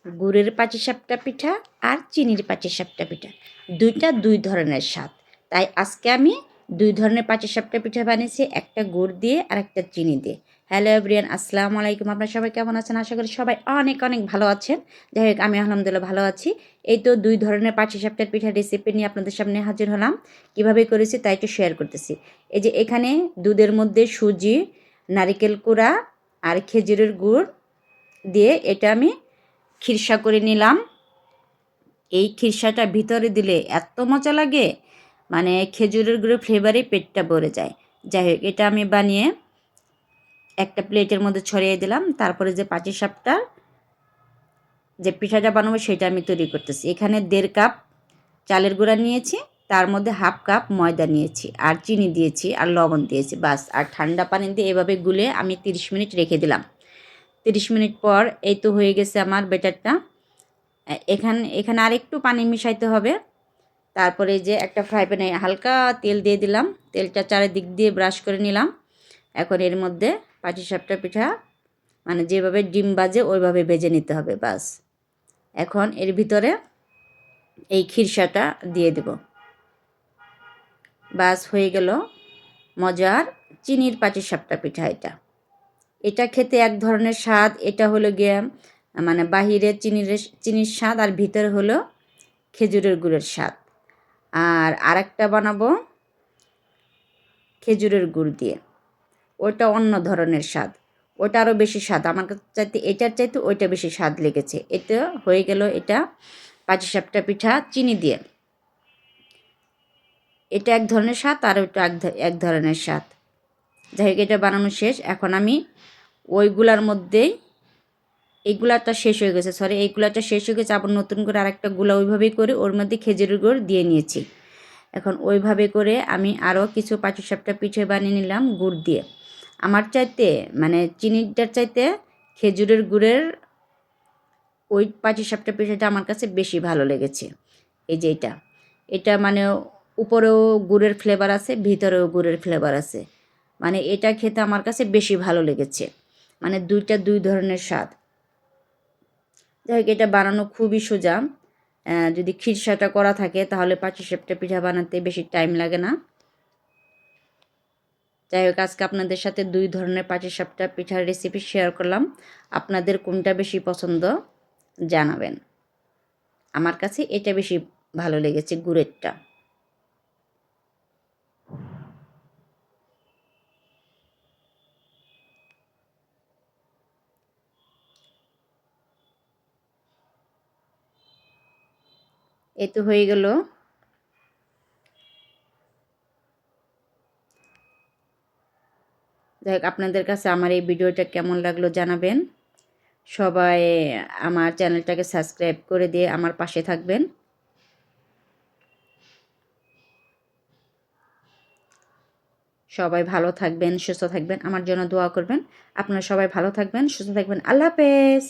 গুড়ের পাটিসাপটা পিঠা আর চিনির পাটিসাপটা পিঠা, দুইটা দুই ধরনের স্বাদ। তাই আজকে আমি দুই ধরনের পাটিসাপটা পিঠা বানিয়েছি, একটা গুড় দিয়ে আর একটা চিনি দিয়ে। হ্যালো এভরিয়ান, আসসালামু আলাইকুম। আপনারা সবাই কেমন আছেন? আশা করি সবাই অনেক অনেক ভালো আছেন। যাই হোক, আমি আলহামদুলিল্লাহ ভালো আছি। এই তো দুই ধরনের পাটিসাপটার পিঠার রেসিপি নিয়ে আপনাদের সামনে হাজির হলাম। কীভাবে করেছি তাই একটু শেয়ার করতেছি। এই যে এখানে দুধের মধ্যে সুজি, নারিকেল কুড়া আর খেজুরের গুড় দিয়ে এটা আমি খিরসা করে নিলাম। এই খিরসাটা ভিতরে দিলে এত মজা লাগে, মানে খেজুরের গুঁড়ো ফ্লেভারে পেটটা ভরে যায়। যাই হোক, এটা আমি বানিয়ে একটা প্লেটের মধ্যে ছড়িয়ে দিলাম। তারপরে যে পাটিসাপটা যে পিঠাটা বানাবো সেটা আমি তৈরি করতেছি। এখানে 1.5 কাপ চালের গুঁড়া নিয়েছি, তার মধ্যে 1/2 কাপ ময়দা নিয়েছি, আর চিনি দিয়েছি, আর লবণ দিয়েছি, বাস। আর ঠান্ডা পানি দিয়ে এভাবে গুলে আমি 30 মিনিট রেখে দিলাম। 30 মিনিট পর এই তো হয়ে গেছে আমার ব্যাটারটা। এখানে আর একটু পানি মিশাইতে হবে। তারপরে যে একটা ফ্রাই প্যানে হালকা তেল দিয়ে দিলাম, তেলটা চারিদিক দিয়ে ব্রাশ করে নিলাম। এখন এর মধ্যে পাটিসাপটা পিঠা মানে যেভাবে ডিম ভাজে ওইভাবে ভেজে নিতে হবে, বাস। এখন এর ভিতরে এই খিরসাটা দিয়ে দেব, বাস হয়ে গেল মজার চিনির পাটিসাপটা পিঠা। এটা খেতে এক ধরনের স্বাদ। এটা হলো গিয়ে মানে বাহিরে চিনির স্বাদ, আর ভিতরে হলো খেজুরের গুড়ের স্বাদ। আর আরেকটা বানাবো খেজুরের গুড় দিয়ে, ওটা অন্য ধরনের স্বাদ, ওটা আরও বেশি স্বাদ। আমার চাইতে এটার চাইতে ওইটা বেশি স্বাদ লেগেছে। এটা হয়ে গেল এটা পাটিসাপটা পিঠা চিনি দিয়ে। এটা এক ধরনের স্বাদ, আর ওটা এক ধরনের স্বাদ। যাই হোক, এটা বানানো শেষ। এখন আমি ওইগুলার মধ্যেই, এই গুলাটা শেষ হয়ে গেছে, এই গুলাটা শেষ হয়ে গেছে, আবার নতুন করে আরেকটা গুলা ওইভাবেই করে ওর মধ্যে খেজুরের গুড় দিয়ে নিয়েছি। এখন ওইভাবে করে আমি আরও কিছু পাটিসাপটা পিঠে বানিয়ে নিলাম গুড় দিয়ে। আমার চাইতে মানে চিনিটার চাইতে খেজুরের গুড়ের ওই পাটিসাপটা পিঠাটা আমার কাছে বেশি ভালো লেগেছে। এই যে এটা মানে উপরেও গুড়ের ফ্লেভার আছে, ভিতরেও গুড়ের ফ্লেভার আছে। মানে এটা খেতে আমার কাছে বেশি ভালো লেগেছে। মানে দুইটা দুই ধরনের স্বাদ। যাই হোক, এটা বানানো খুবই সোজা। যদি খিরসাটা করা থাকে তাহলে পাটিসাপটা পিঠা বানাতে বেশি টাইম লাগে না। যাই হোক, আজকে আপনাদের সাথে দুই ধরনের পাটিসাপটা পিঠার রেসিপি শেয়ার করলাম। আপনাদের কোনটা বেশি পছন্দ জানাবেন। আমার কাছে এটা বেশি ভালো লেগেছে, গুড়েরটা। এই তো হয়ে গেল। যাই হোক, আপনাদের কাছে আমার এই ভিডিওটা কেমন লাগলো জানাবেন। সবাই আমার চ্যানেলটাকে সাবস্ক্রাইব করে দিয়ে আমার পাশে থাকবেন। সবাই ভালো থাকবেন, সুস্থ থাকবেন, আমার জন্য দোয়া করবেন। আপনারা সবাই ভালো থাকবেন, সুস্থ থাকবেন। আল্লাহ হাফেজ।